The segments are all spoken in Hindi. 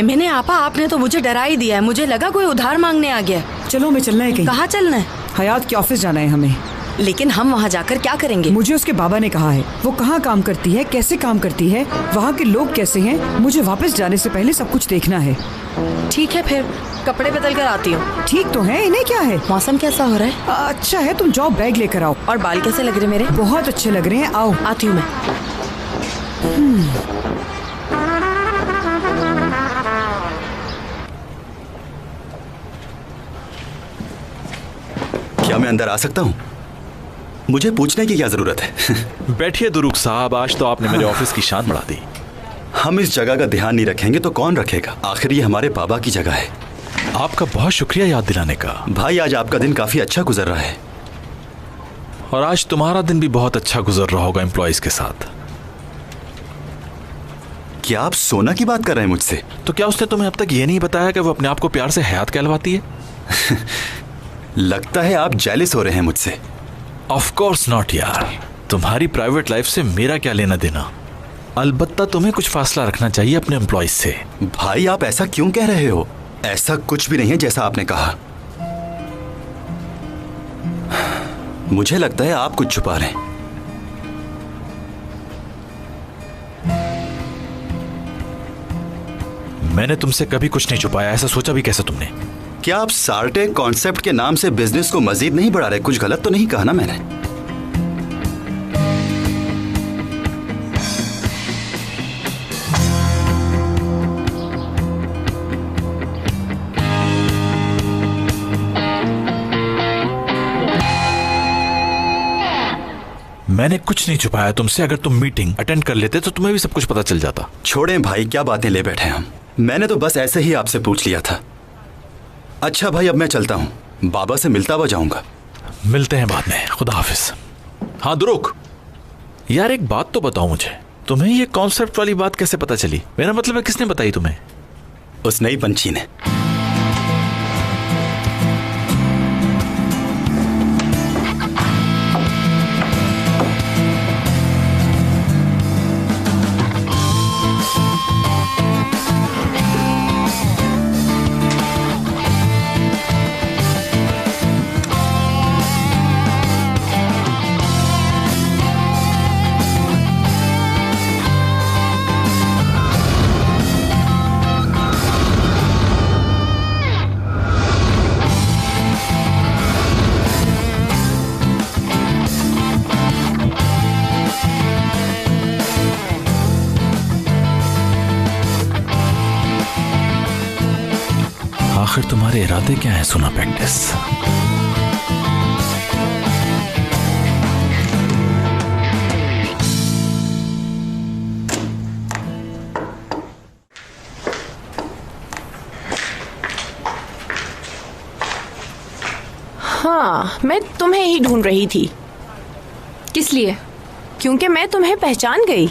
मैंने आपा, आपने तो मुझे डरा ही दिया है। मुझे लगा कोई उधार मांगने आ गया। चलो हमें चलना है कहीं। कहाँ चलना है? हयात के ऑफिस जाना है हमें। लेकिन हम वहाँ जाकर क्या करेंगे? मुझे उसके बाबा ने कहा है वो कहाँ काम करती है, कैसे काम करती है, वहाँ के लोग कैसे हैं। मुझे वापस जाने से पहले सब कुछ देखना है। ठीक है, फिर कपड़े बदल कर आती हूँ। ठीक तो है, इन्हें क्या है? मौसम कैसा हो रहा है? अच्छा है, तुम जाओ बैग लेकर आओ। और बाल कैसे लग रहे मेरे? बहुत अच्छे लग रहे हैं, आओ। आती हूँ मैं। क्या मैं अंदर आ सकता हूँ? मुझे पूछने की क्या जरूरत है? बैठिए दुरुक साहब, आज तो आपने मेरे ऑफिस की शान बढ़ा दी। हम इस जगह का ध्यान नहीं रखेंगे तो कौन रखेगा? आखिर ये हमारे बाबा की जगह है। आपका बहुत शुक्रिया याद दिलाने का। भाई, आज आपका दिन काफी अच्छा गुजर रहा है। और आज तुम्हारा दिन भी बहुत अच्छा गुजर रहा होगा एम्प्लॉइज के साथ। क्या आप सोना की बात कर रहे हैं मुझसे? तो क्या उसने तुम्हें अब तक ये नहीं बताया कि वो अपने आप को प्यार से हयात कहलवाती है? लगता है आप जेलिस हो रहे हैं मुझसे। ऑफ कोर्स नॉट यार, तुम्हारी प्राइवेट लाइफ से मेरा क्या लेना देना। अलबत्ता तुम्हें कुछ फासला रखना चाहिए अपने एम्प्लॉइज से। भाई, आप ऐसा क्यों कह रहे हो? ऐसा कुछ भी नहीं है जैसा आपने कहा। मुझे लगता है आप कुछ छुपा रहे हैं। मैंने तुमसे कभी कुछ नहीं छुपाया, ऐसा सोचा भी कैसे तुमने? क्या आप सार्टे कॉन्सेप्ट के नाम से बिजनेस को मजीद नहीं बढ़ा रहे? कुछ गलत तो नहीं कहा ना मैंने? मैंने कुछ नहीं छुपाया तुमसे। अगर तुम मीटिंग अटेंड कर लेते तो तुम्हें भी सब कुछ पता चल जाता। छोड़ें भाई, क्या बातें ले बैठे हम। मैंने तो बस ऐसे ही आपसे पूछ लिया था। अच्छा भाई, अब मैं चलता हूँ, बाबा से मिलता हुआ जाऊंगा। मिलते हैं बाद में, खुदा हाफिज। हाँ दुरुक यार, एक बात तो बताओ मुझे, तुम्हें ये कॉन्सेप्ट वाली बात कैसे पता चली? मेरा मतलब है, किसने बताई तुम्हें? उस नई पंछी ने। आखिर तुम्हारे इरादे क्या हैं सुना पेंटिस? हाँ, मैं तुम्हें ही ढूंढ रही थी। किस लिए? क्योंकि मैं तुम्हें पहचान गई।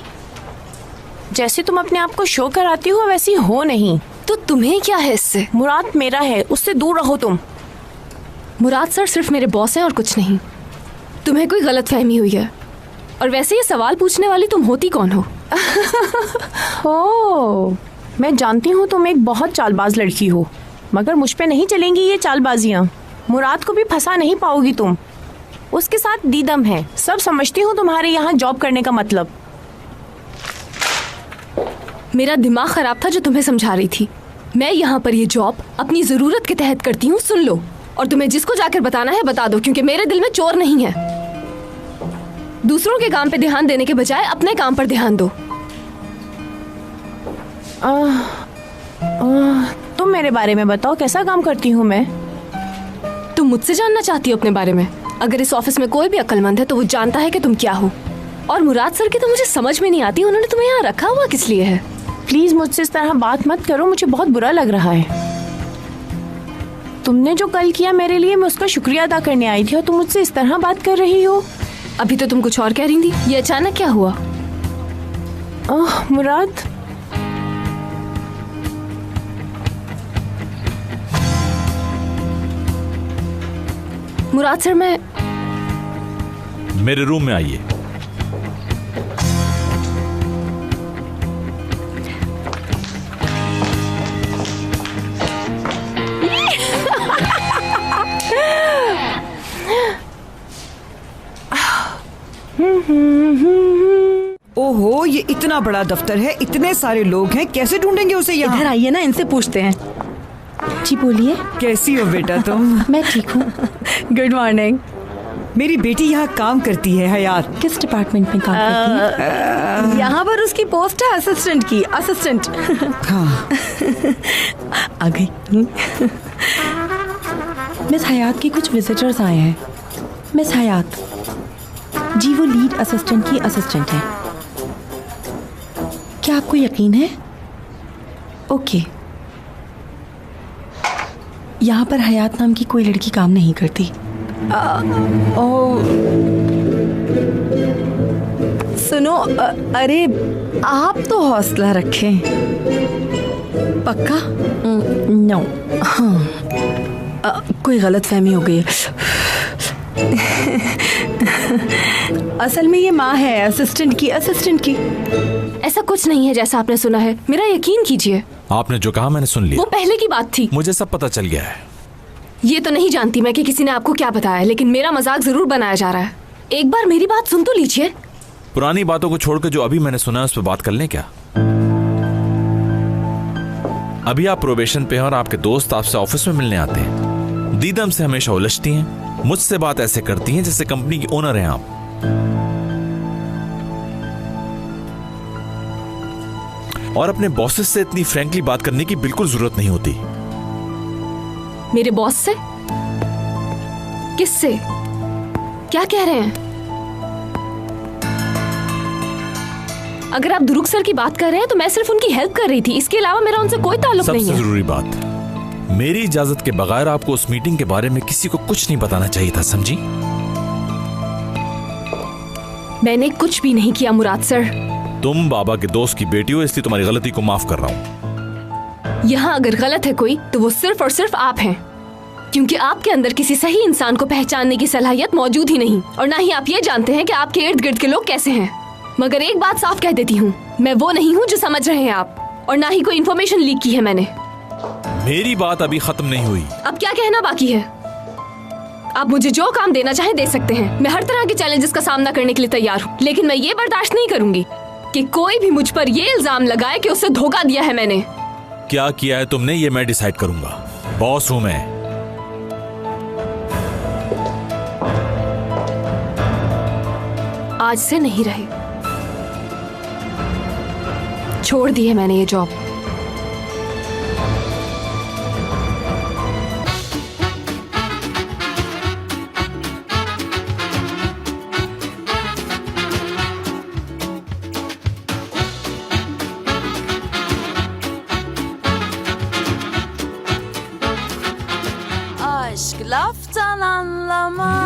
जैसे तुम अपने आप को शो कराती हो वैसी हो नहीं। तो तुम्हें क्या है इससे? मुराद मेरा है, उससे दूर रहो तुम। मुराद सर सिर्फ मेरे बॉस हैं और कुछ नहीं। तुम्हें कोई गलत फहमी हुई है। और वैसे ये सवाल पूछने वाली तुम होती कौन हो? ओह, मैं जानती हूँ तुम एक बहुत चालबाज लड़की हो, मगर मुझ पे नहीं चलेंगी ये चालबाजियाँ। मुराद को भी फंसा नहीं पाओगी तुम। उसके साथ दीदम है, सब समझती हूँ तुम्हारे यहाँ जॉब करने का मतलब। मेरा दिमाग खराब था जो तुम्हें समझा रही थी। मैं यहाँ पर ये जॉब अपनी जरूरत के तहत करती हूँ, सुन लो। और तुम्हें जिसको जाकर बताना है बता दो, क्योंकि मेरे दिल में चोर नहीं है। दूसरों के काम पे ध्यान देने के बजाय अपने काम पर ध्यान दो। तुम मेरे बारे में बताओ, कैसा काम करती हूँ मैं? तुम मुझसे जानना चाहती हो अपने बारे में? अगर इस ऑफिस में कोई भी अक्लमंद है तो वो जानता है कि तुम क्या हो। और मुराद सर की तो मुझे समझ में नहीं आती, उन्होंने तुम्हें यहाँ रखा हुआ किस लिए है? प्लीज मुझसे इस तरह बात मत करो, मुझे बहुत बुरा लग रहा है। तुमने जो कल किया मेरे लिए, मैं उसका शुक्रिया अदा करने आई थी और तुम मुझसे इस तरह बात कर रही हो। अभी तो तुम कुछ और कह रही थी, ये अचानक क्या हुआ? ओह मुराद, मुराद सर, मैं मेरे रूम में आइए। ओहो, ये इतना बड़ा दफ्तर है, इतने सारे लोग हैं, कैसे ढूंढेंगे उसे यहाँ? इधर आइए ना, इनसे पूछते हैं। जी बोलिए। कैसी हो बेटा तुम? मैं ठीक हूँ। Good morning. मेरी बेटी यहाँ काम करती है हयात। किस डिपार्टमेंट में काम करती है? यहाँ पर उसकी पोस्ट है असिस्टेंट की, असिस्टेंट। हाँ, आ गई। मिस हयात के कुछ विजिटर्स आए हैं। मिस हयात जी, वो लीड असिस्टेंट की असिस्टेंट है। क्या आपको यकीन है? ओके। यहाँ पर हयात नाम की कोई लड़की काम नहीं करती। सुनो, अरे आप तो हौसला रखें। पक्का? नो। हाँ, कोई गलतफहमी हो गई है। असल में ये माँ है असिस्टेंट की। ऐसा कुछ नहीं है जैसा आपने सुना है, मेरा यकीन कीजिए। आपने जो कहा मैंने सुन लिया। वो पहले की बात थी। मुझे सब पता चल गया है। ये तो नहीं जानती मैं कि किसी ने आपको क्या बताया, लेकिन मेरा मजाक जरूर बनाया जा रहा है। एक बार मेरी बात सुन तो लीजिए। पुरानी बातों को छोड़कर जो अभी मैंने सुना है उस पर बात कर लें क्या? अभी आप प्रोबेशन पे हैं और आपके दोस्त आपसे ऑफिस में मिलने आते हैं। दीदम से हमेशा उलझती हैं, मुझसे बात ऐसे करती हैं जैसे कंपनी की ओनर हैं आप। और अपने बॉसेस से इतनी फ्रैंकली बात करने की बिल्कुल जरूरत नहीं होती। मेरे बॉस से? किससे? क्या कह रहे हैं? अगर आप दुरुक सर की बात कर रहे हैं तो मैं सिर्फ उनकी हेल्प कर रही थी, इसके अलावा मेरा उनसे कोई ताल्लुक नहीं सबसे है। जरूरी बात, मेरी इजाजत के बगैर आपको उस मीटिंग के बारे में किसी को कुछ नहीं बताना चाहिए था, समझी? मैंने कुछ भी नहीं किया मुराद सर। तुम बाबा के दोस्त की बेटी हो, इसलिए तुम्हारी गलती को माफ कर रहा हूं। यहाँ अगर गलत है कोई तो वो सिर्फ और सिर्फ आप हैं, क्योंकि आपके अंदर किसी सही इंसान को पहचानने की सलाहियत मौजूद ही नहीं, और ना ही आप ये जानते हैं कि आपके इर्द गिर्द के लोग कैसे हैं। मगर एक बात साफ कह देती हूँ, मैं वो नहीं हूँ जो समझ रहे हैं आप, और ना ही कोई इन्फॉर्मेशन लीक की है मैंने। मेरी बात अभी खत्म नहीं हुई। अब क्या कहना बाकी है? आप मुझे जो काम देना चाहे दे सकते हैं, मैं हर तरह के चैलेंजेस का सामना करने के लिए तैयार हूँ, लेकिन मैं ये बर्दाश्त नहीं करूंगी कि कोई भी मुझ पर ये इल्जाम लगाए कि उससे धोखा दिया है मैंने। क्या किया है तुमने ये मैं डिसाइड करूंगा, बॉस हूं मैं। आज से नहीं रहे, छोड़ दी है मैंने ये जॉब। Aşk laftan anlamaz.